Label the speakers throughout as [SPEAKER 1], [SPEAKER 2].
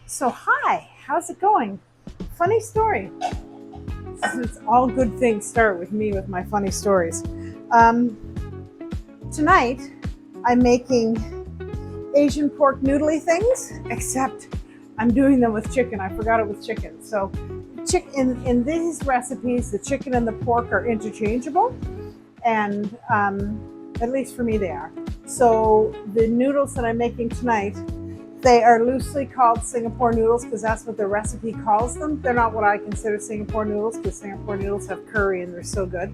[SPEAKER 1] So, hi, how's it going? Funny story. It's all good things start with me with my funny stories. Um, Tonight, I'm making Asian pork noodly things, except I'm doing them with chicken. I forgot it was chicken. So, in these recipes, the chicken and the pork are interchangeable, and at least for me, they are. So, the noodles that I'm making tonight, they are loosely called Singapore noodles because that's what the recipe calls them. They're not what I consider Singapore noodles because Singapore noodles have curry and they're so good.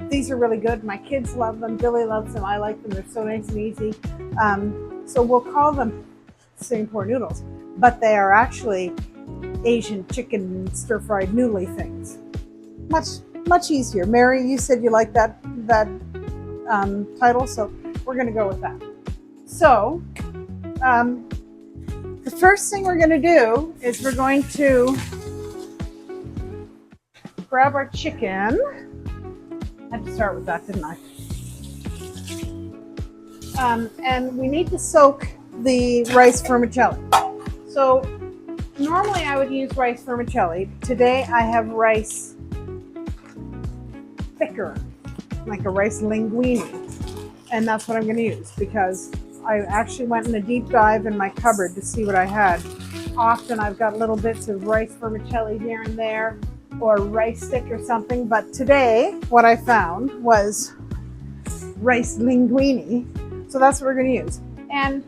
[SPEAKER 1] These are really good. My kids love them. Billy loves them. I like them. They're so nice and easy. So we'll call them Singapore noodles, but they are actually Asian chicken stir-fried noodly things. Much easier. Mary, you said you like that title, so we're going to go with that. So. The first thing we're going to do is we're going to grab our chicken. I had to start with that, didn't I? And we need to soak the rice vermicelli. So normally I would use rice vermicelli. Today I have rice thicker, like a rice linguine. And that's what I'm going to use because I actually went in a deep dive in my cupboard to see what I had. Often I've got little bits of rice vermicelli here and there or rice stick or something, but today what I found was rice linguine. So that's what we're going to use. And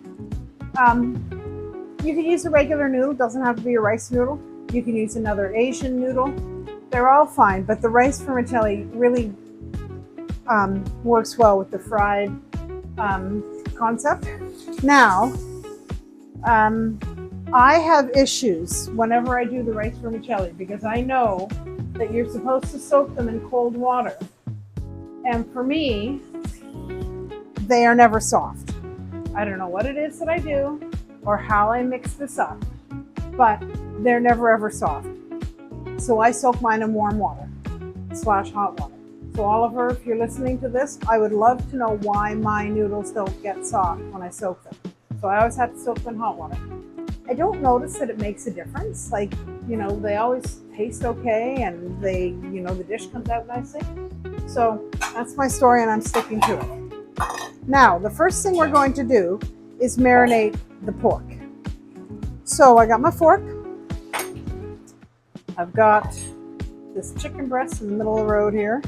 [SPEAKER 1] you can use a regular noodle, it doesn't have to be a rice noodle. You can use another Asian noodle. They're all fine, but the rice vermicelli really works well with the fried concept. Now, I have issues whenever I do the rice vermicelli because I know that you're supposed to soak them in cold water. And for me, they are never soft. I don't know what it is that I do or how I mix this up, but they're never ever soft. So I soak mine in warm water / hot water. So Oliver, if you're listening to this, I would love to know why my noodles don't get soft when I soak them. So I always have to soak them in hot water. I don't notice that it makes a difference. Like, they always taste okay and the dish comes out nicely. So that's my story and I'm sticking to it. Now, the first thing we're going to do is marinate the pork. So I got my fork. I've got this chicken breast in the middle of the road here.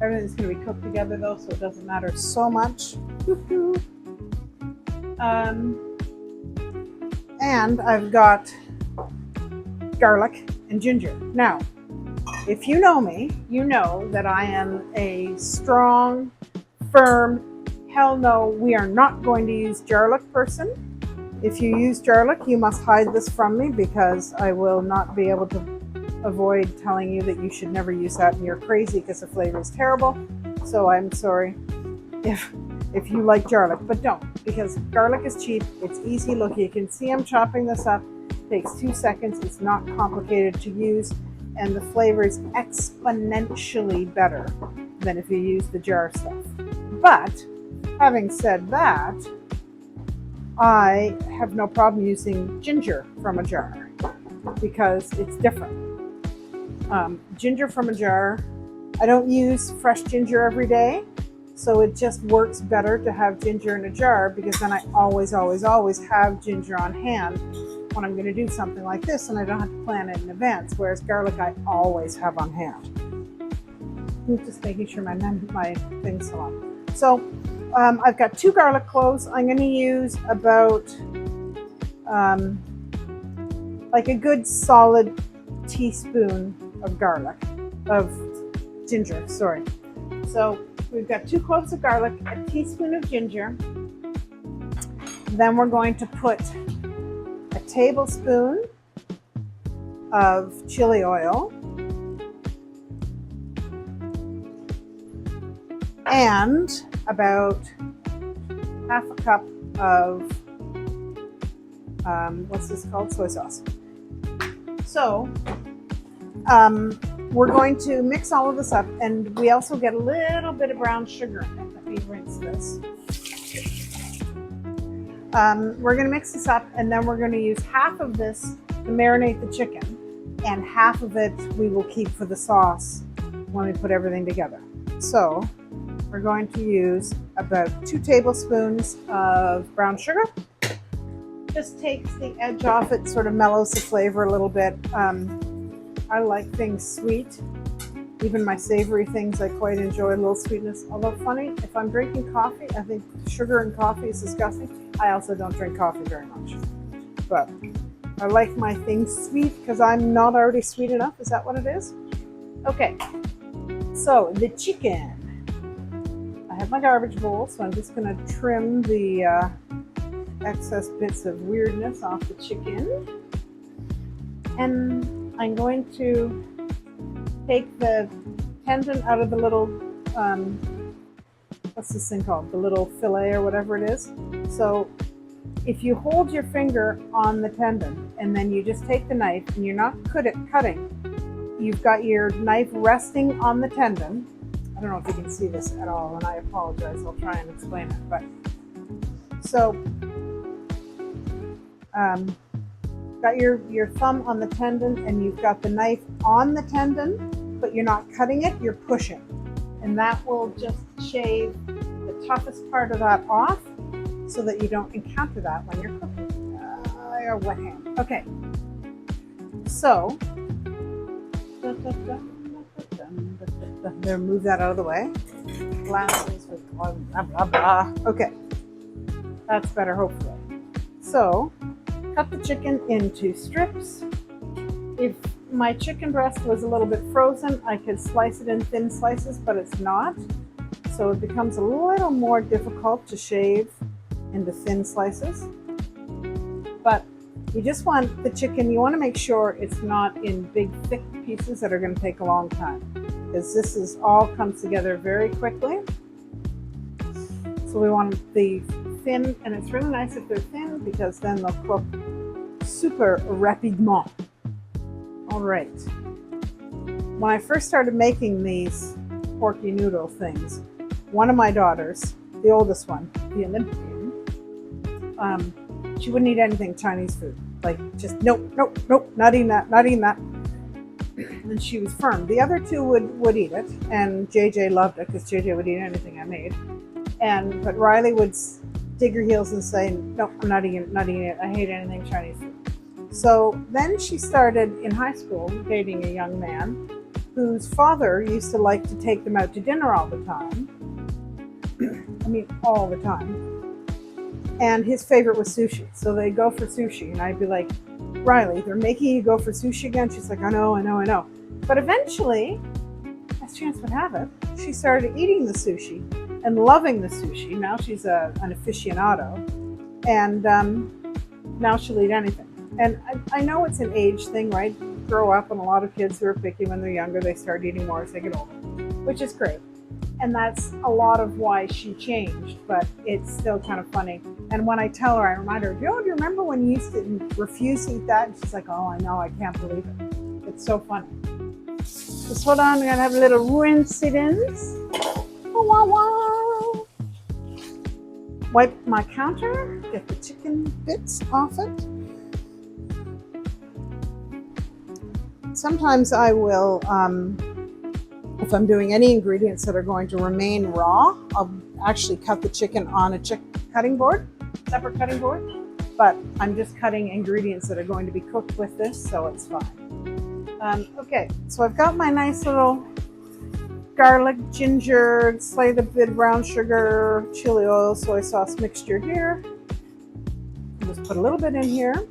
[SPEAKER 1] Everything's going to be cooked together though, so it doesn't matter so much. And I've got garlic and ginger. Now, if you know me, you know that I am a strong, firm, hell no, we are not going to use garlic person. If you use garlic, you must hide this from me because I will not be able to avoid telling you that you should never use that and you're crazy because the flavor is terrible. So I'm sorry if you like garlic, but don't, because garlic is cheap. It's easy. Look, you can see I'm chopping this up. It takes 2 seconds. It's not complicated to use, and the flavor is exponentially better than if you use the jar stuff. But having said that, I have no problem using ginger from a jar because it's different. Ginger from a jar, I don't use fresh ginger every day, so it just works better to have ginger in a jar because then I always have ginger on hand when I'm going to do something like this and I don't have to plan it in advance, whereas garlic I always have on hand. I'm just making sure my thing's still on. So I've got 2 garlic cloves. I'm going to use about like a good solid teaspoon of ginger, sorry. So we've got 2 cloves of garlic, a teaspoon of ginger. Then we're going to put a tablespoon of chili oil and about half a cup of what's this called? Soy sauce. So we're going to mix all of this up, and we also get a little bit of brown sugar in it. Let me rinse this. We're going to mix this up, and then we're going to use half of this to marinate the chicken, and half of it we will keep for the sauce when we put everything together. So we're going to use about 2 tablespoons of brown sugar. Just takes the edge off it, sort of mellows the flavor a little bit. I like things sweet. Even my savory things, I quite enjoy a little sweetness. Although funny, if I'm drinking coffee, I think sugar in coffee is disgusting. I also don't drink coffee very much. But I like my things sweet because I'm not already sweet enough. Is that what it is? Okay, so the chicken. I have my garbage bowl, so I'm just going to trim the excess bits of weirdness off the chicken. And I'm going to take the tendon out of the little, what's this thing called? The little fillet or whatever it is. So if you hold your finger on the tendon and then you just take the knife and you're not cutting, you've got your knife resting on the tendon. I don't know if you can see this at all, and I apologize. I'll try and explain it. But so, got your thumb on the tendon and you've got the knife on the tendon, but you're not cutting it, you're pushing. And that will just shave the toughest part of that off so that you don't encounter that when you're cooking. Your wet hand. Okay. So, there, move that out of the way. Glasses with blah, blah, blah. Okay. That's better, hopefully. So, cut the chicken into strips. If my chicken breast was a little bit frozen, I could slice it in thin slices, but it's not. So it becomes a little more difficult to shave into thin slices. But you just want the chicken, you want to make sure it's not in big, thick pieces that are going to take a long time, because this is all comes together very quickly. So we want the thin, and it's really nice if they're thin because then they'll cook super rapidement. All right. When I first started making these porky noodle things, one of my daughters, the oldest one, the Olympian, she wouldn't eat anything Chinese food. Like just nope, nope, nope, not eating that, not eating that. And she was firm. The other two would eat it, and JJ loved it because JJ would eat anything I made. But Riley would dig her heels and say, nope, I'm not eating it. I hate anything Chinese food. So then she started in high school dating a young man whose father used to like to take them out to dinner all the time. I mean, all the time. And his favorite was sushi. So they'd go for sushi. And I'd be like, Riley, they're making you go for sushi again? She's like, I know. But eventually, as chance would have it, she started eating the sushi and loving the sushi. Now she's an aficionado. And now she'll eat anything. And I know it's an age thing, right? You grow up, and a lot of kids who are picky when they're younger, they start eating more as they get older, which is great. And that's a lot of why she changed, but it's still kind of funny. And when I tell her, I remind her, do you remember when you used to refuse to eat that? And she's like, oh, I know, I can't believe it. It's so funny. Just hold on, I'm gonna have a little coincidence. Wipe my counter, get the chicken bits off it. Sometimes I will, if I'm doing any ingredients that are going to remain raw, I'll actually cut the chicken on a cutting board, separate cutting board. But I'm just cutting ingredients that are going to be cooked with this, so it's fine. Okay, so I've got my nice little garlic, ginger, slight a bit of brown sugar, chili oil, soy sauce mixture here. I'll just put a little bit in here.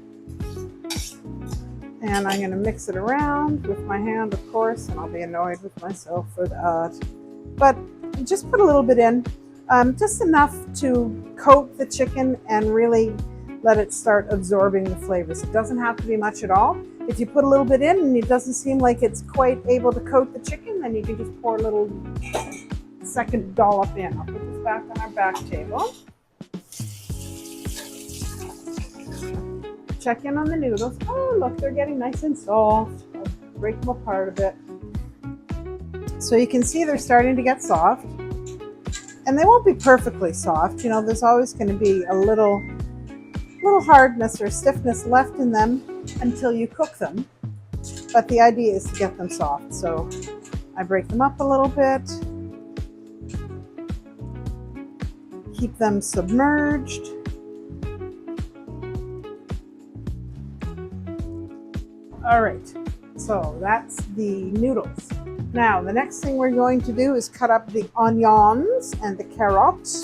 [SPEAKER 1] And I'm going to mix it around with my hand, of course, and I'll be annoyed with myself for that. But just put a little bit in, just enough to coat the chicken and really let it start absorbing the flavors. It doesn't have to be much at all. If you put a little bit in and it doesn't seem like it's quite able to coat the chicken, then you can just pour a little second dollop in. I'll put this back on our back table. Check in on the noodles. Oh, look, they're getting nice and soft. I'll break them apart a bit. So you can see they're starting to get soft. And they won't be perfectly soft. You know, there's always going to be a little little hardness or stiffness left in them until you cook them. But the idea is to get them soft. So I break them up a little bit, keep them submerged. All right, so that's the noodles. Now, the next thing we're going to do is cut up the onions and the carrots.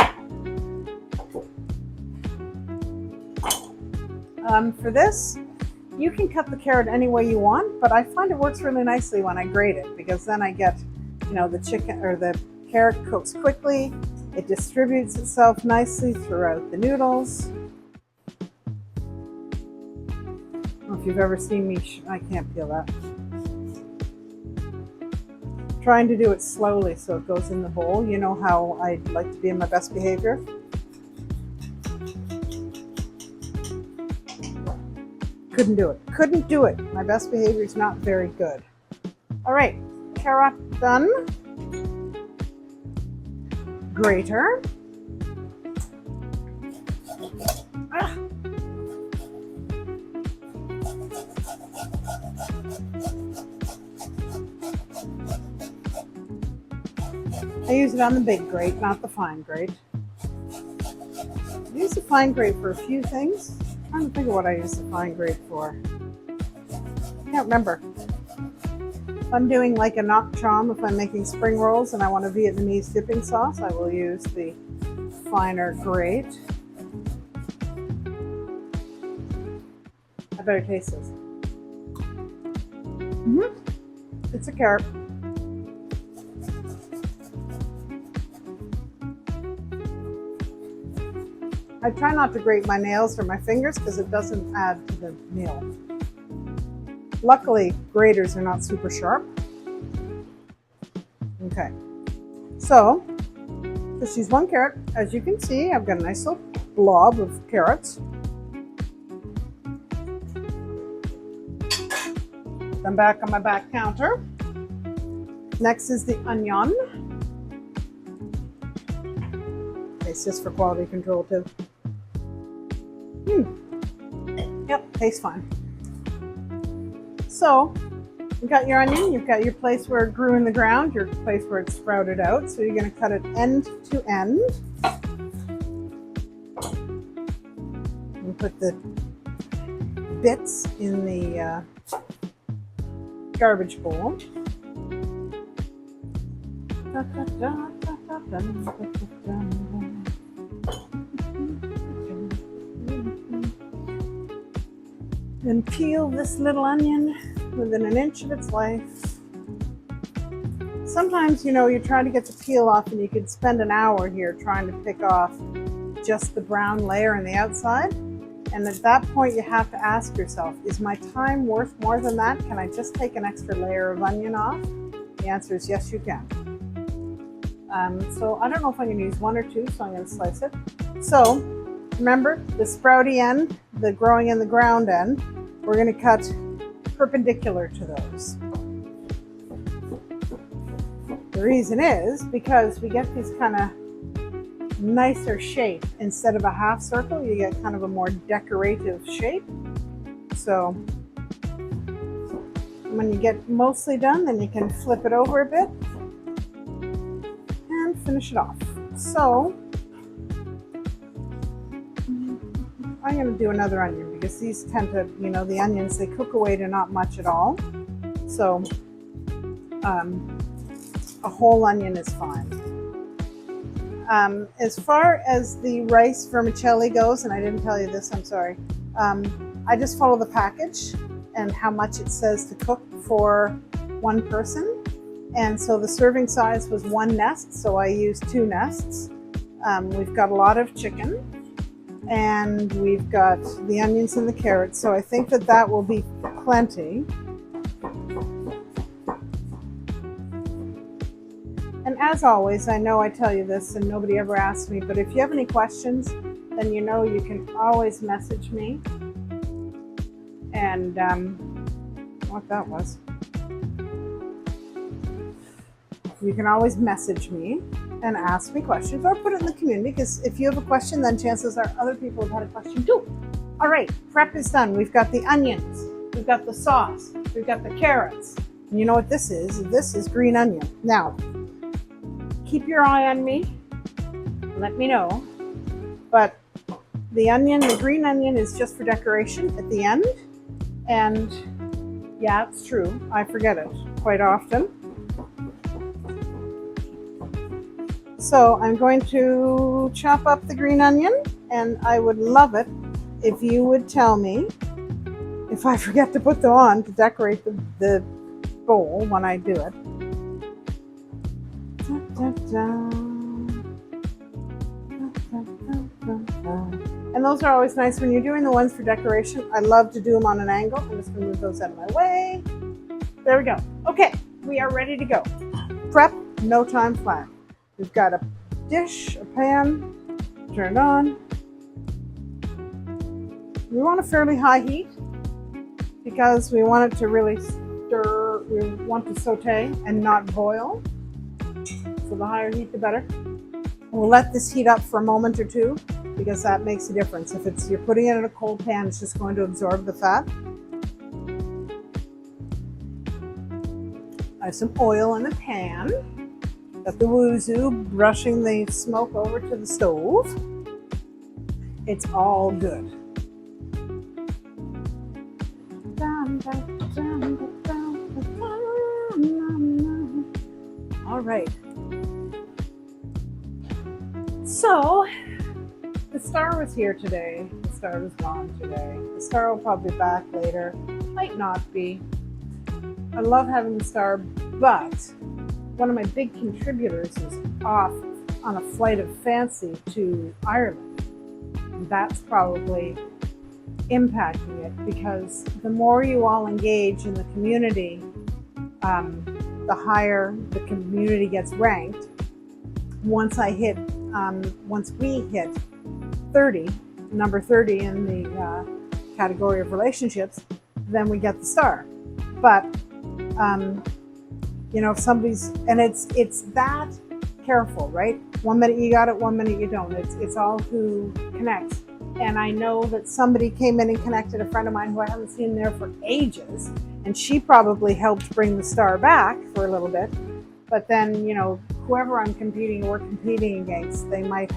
[SPEAKER 1] For this, you can cut the carrot any way you want, but I find it works really nicely when I grate it, because then I get, the chicken or the carrot cooks quickly. It distributes itself nicely throughout the noodles. I don't know if you've ever seen me, I can't peel that. Trying to do it slowly so it goes in the bowl. You know how I like to be in my best behavior. Couldn't do it. Couldn't do it. My best behavior is not very good. All right, carrot done. Grater. I use it on the big grate, not the fine grate. I use the fine grate for a few things. I'm trying to think of what I use the fine grate for. I can't remember. If I'm doing like a nok chom, if I'm making spring rolls and I want a Vietnamese dipping sauce, I will use the finer grate. I better taste this. It's a carrot. I try not to grate my nails or my fingers because it doesn't add to the meal. Luckily, graters are not super sharp. Okay, so just use one carrot. As you can see, I've got a nice little blob of carrots. Them back on my back counter. Next is the onion. It's just for quality control too. Yep, tastes fine. So, you've got your onion, you've got your place where it grew in the ground, your place where it sprouted out. So you're going to cut it end to end. And put the bits in the garbage bowl. And peel this little onion within an inch of its life. Sometimes, you try to get the peel off and you could spend an hour here trying to pick off just the brown layer on the outside. And at that point, you have to ask yourself, is my time worth more than that? Can I just take an extra layer of onion off? The answer is yes, you can. So I don't know if I'm going to use one or two, so I'm going to slice it. So remember, the sprouty end, the growing in the ground end, we're going to cut perpendicular to those. The reason is because we get this kind of nicer shape. Instead of a half circle, you get kind of a more decorative shape. So when you get mostly done, then you can flip it over a bit and finish it off. So I'm going to do another onion because these tend to, the onions, they cook away to not much at all. So a whole onion is fine. As far as the rice vermicelli goes, and I didn't tell you this, I'm sorry. I just follow the package and how much it says to cook for one person. And so the serving size was 1 nest, so I used 2 nests. We've got a lot of chicken. And we've got the onions and the carrots, so I think that will be plenty. And as always, I know I tell you this and nobody ever asks me, but if you have any questions, then you can always message me. And what that was. You can always message me and ask me questions or put it in the community, because if you have a question, then chances are other people have had a question too. All right, prep is done. We've got the onions, we've got the sauce, we've got the carrots. And you know what this is? This is green onion. Now, keep your eye on me. Let me know. But the green onion is just for decoration at the end. And yeah, it's true. I forget it quite often. So I'm going to chop up the green onion, and I would love it if you would tell me if I forget to put them on to decorate the bowl when I do it. And those are always nice when you're doing the ones for decoration. I love to do them on an angle. I'm just going to move those out of my way. There we go. Okay, we are ready to go. Prep, no time flat. We've got a dish, a pan, turn it on. We want a fairly high heat because we want it to really stir. We want to saute and not boil. So the higher heat, the better. We'll let this heat up for a moment or two because that makes a difference. If you're putting it in a cold pan, it's just going to absorb the fat. I have some oil in the pan. Got the woozy brushing the smoke over to the stove. It's all good. All right. So, the star was here today. The star was gone today. The star will probably be back later. Might not be. I love having the star, but one of my big contributors is off on a flight of fancy to Ireland. And that's probably impacting it because the more you all engage in the community, the higher the community gets ranked. Once we hit 30, number 30 in the category of relationships, then we get the star. But if somebody's, and it's that careful, right? 1 minute you got it, 1 minute you don't. It's all who connects. And I know that somebody came in and connected, a friend of mine who I haven't seen there for ages, and she probably helped bring the star back for a little bit. But then, whoever we're competing against, they might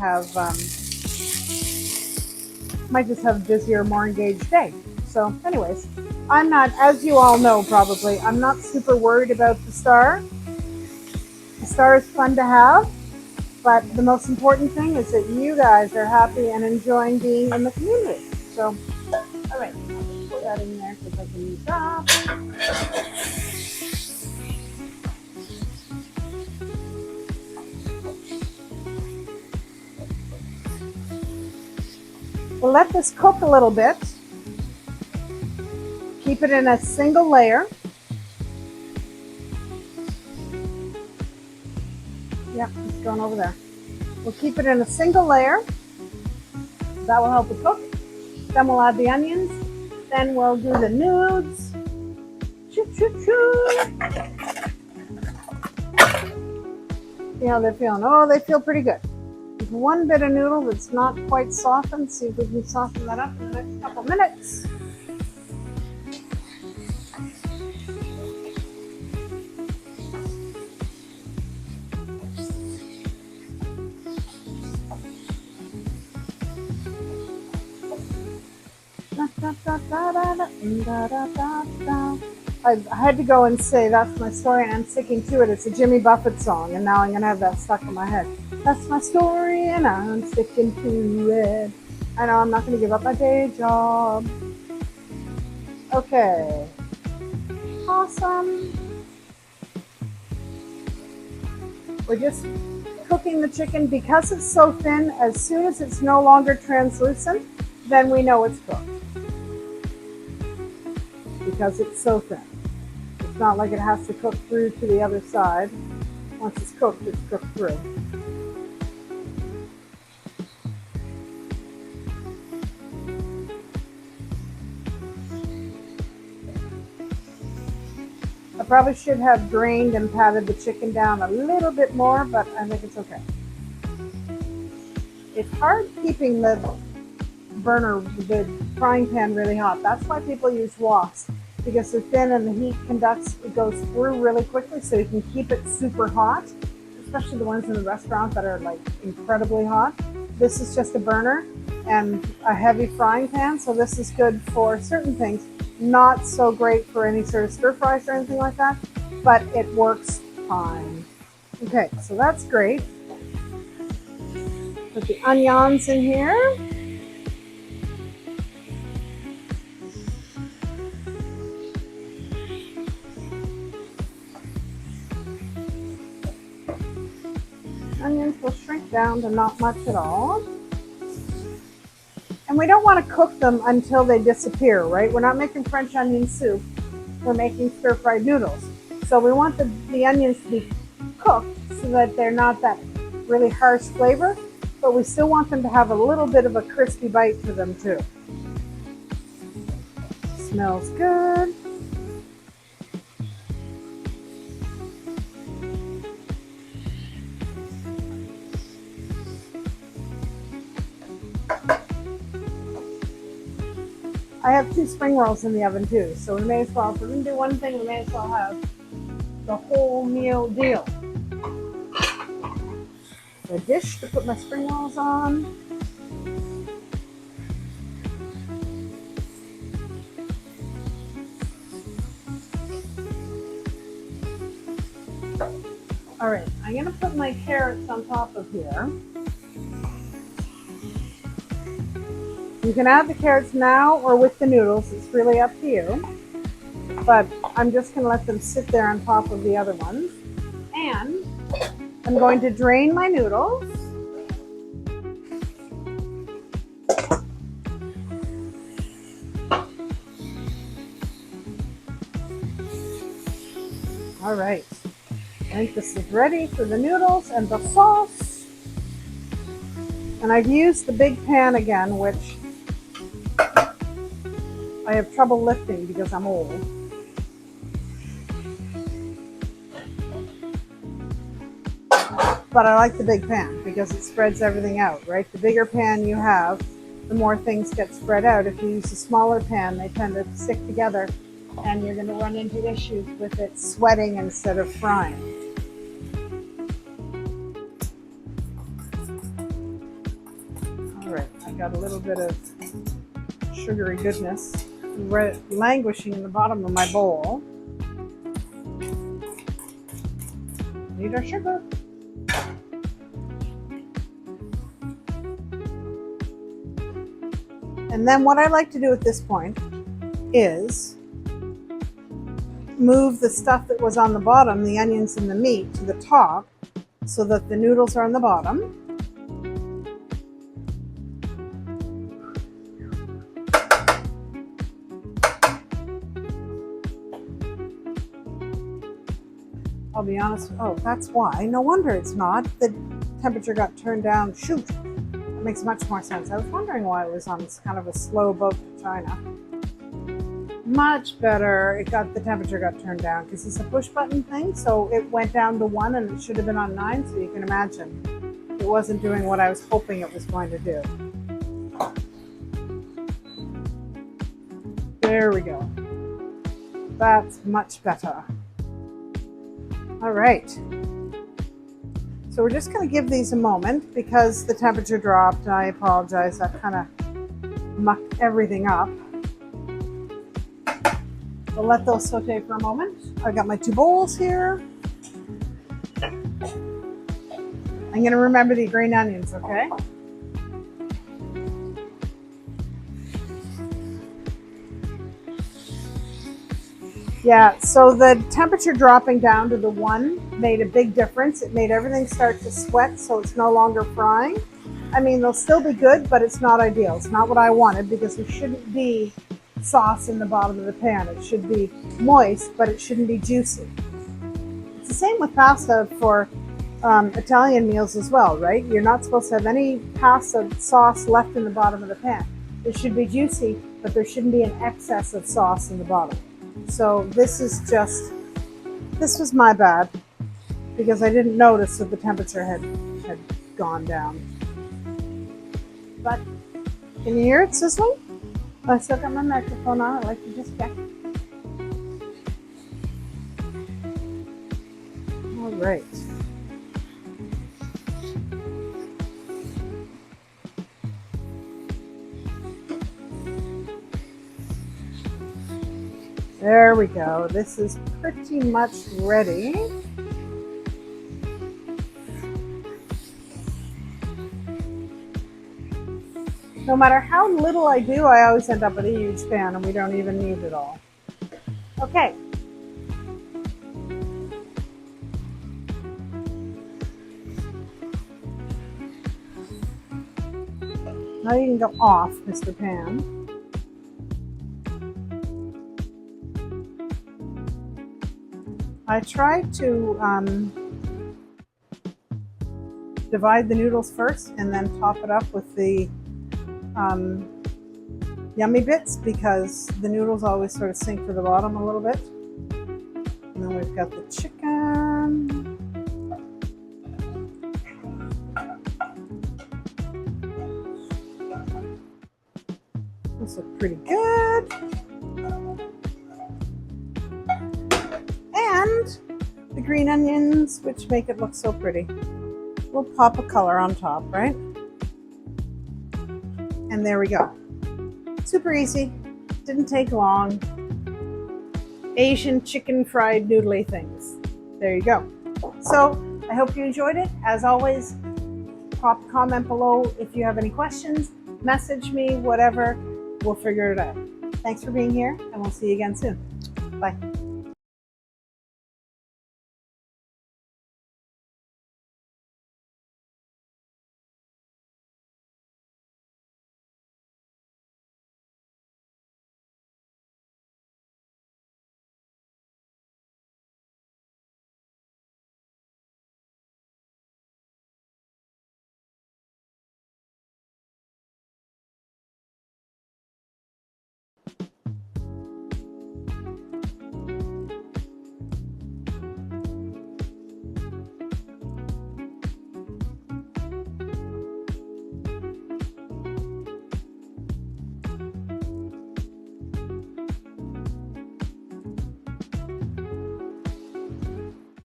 [SPEAKER 1] just have a busier, more engaged day. So anyways, I'm not, as you all know probably, I'm not super worried about the star. The star is fun to have, but the most important thing is that you guys are happy and enjoying being in the community. So, all right, I'll just put that in there because I can use that. We'll let this cook a little bit. Keep it in a single layer. Yep, it's going over there. We'll keep it in a single layer. That will help it cook. Then we'll add the onions. Then we'll do the noodles. Choo-choo-choo. See how they're feeling. Oh, they feel pretty good. There's one bit of noodle that's not quite softened. See if we can soften that up in the next couple minutes. I had to go and say that's my story, and I'm sticking to it. It's a Jimmy Buffett song, and now I'm going to have that stuck in my head. That's my story, and I'm sticking to it. I know I'm not going to give up my day job. Okay. Awesome. We're just cooking the chicken because it's so thin. As soon as it's no longer translucent, then we know it's cooked. Because it's so thin. It's not like it has to cook through to the other side. Once it's cooked through. I probably should have drained and patted the chicken down a little bit more, but I think it's okay. It's hard keeping the the frying pan really hot. That's why people use woks, because they're thin and the heat conducts, it goes through really quickly, so you can keep it super hot, especially the ones in the restaurant that are like incredibly hot. This is just a burner and a heavy frying pan, so this is good for certain things. Not so great for any sort of stir fries or anything like that, but it works fine. Okay, so that's great. Put the onions in here. Onions will shrink down to not much at all. And we don't want to cook them until they disappear, right? We're not making French onion soup. We're making stir-fried noodles. So we want the onions to be cooked so that they're not that really harsh flavor, but we still want them to have a little bit of a crispy bite to them too. Smells good. I have 2 spring rolls in the oven too, so we may as well, if we're going to do one thing, we may as well have the whole meal deal. A dish to put my spring rolls on. All right, I'm going to put my carrots on top of here. You can add the carrots now or with the noodles, it's really up to you. But I'm just going to let them sit there on top of the other ones. And I'm going to drain my noodles. All right, I think this is ready for the noodles and the sauce. And I've used the big pan again, which I have trouble lifting because I'm old. But I like the big pan because it spreads everything out, right? The bigger pan you have, the more things get spread out. If you use a smaller pan, they tend to stick together and you're going to run into issues with it sweating instead of frying. All right, I got a little bit of sugary goodness languishing in the bottom of my bowl. Need our sugar. And then what I like to do at this point is move the stuff that was on the bottom, the onions and the meat, to the top so that the noodles are on the bottom. I'll be honest, oh, that's why. No wonder it's not. The temperature got turned down. Shoot, that makes much more sense. I was wondering why it was on kind of a slow boat to China. Much better. The temperature got turned down because it's a push button thing. So it went down to 1 and it should have been on 9. So you can imagine it wasn't doing what I was hoping it was going to do. There we go. That's much better. All right. So we're just going to give these a moment because the temperature dropped. I apologize. That kind of mucked everything up. We'll let those saute for a moment. I've got my 2 bowls here. I'm going to remember the green onions, okay? Yeah, so the temperature dropping down to the 1 made a big difference. It made everything start to sweat, so it's no longer frying. I mean, they'll still be good, but it's not ideal. It's not what I wanted because there shouldn't be sauce in the bottom of the pan. It should be moist, but it shouldn't be juicy. It's the same with pasta for Italian meals as well, right? You're not supposed to have any pasta sauce left in the bottom of the pan. It should be juicy, but there shouldn't be an excess of sauce in the bottom. So this was my bad because I didn't notice that the temperature had gone down. But Can you hear it sizzling? Oh, I still got my microphone on. I like to just check. All right. There we go. This is pretty much ready. No matter how little I do, I always end up with a huge pan, and we don't even need it all. Okay. Now you can go off, Mr. Pan. I try to divide the noodles first and then top it up with the yummy bits, because the noodles always sort of sink to the bottom a little bit. And then we've got the chicken. This looks pretty good. And the green onions, which make it look so pretty. We'll pop a color on top, right? And there we go. Super easy, didn't take long. Asian chicken fried noodly things. There you go. So I hope you enjoyed it. As always, pop a comment below if you have any questions, message me, whatever, we'll figure it out. Thanks for being here, and we'll see you again soon. Bye.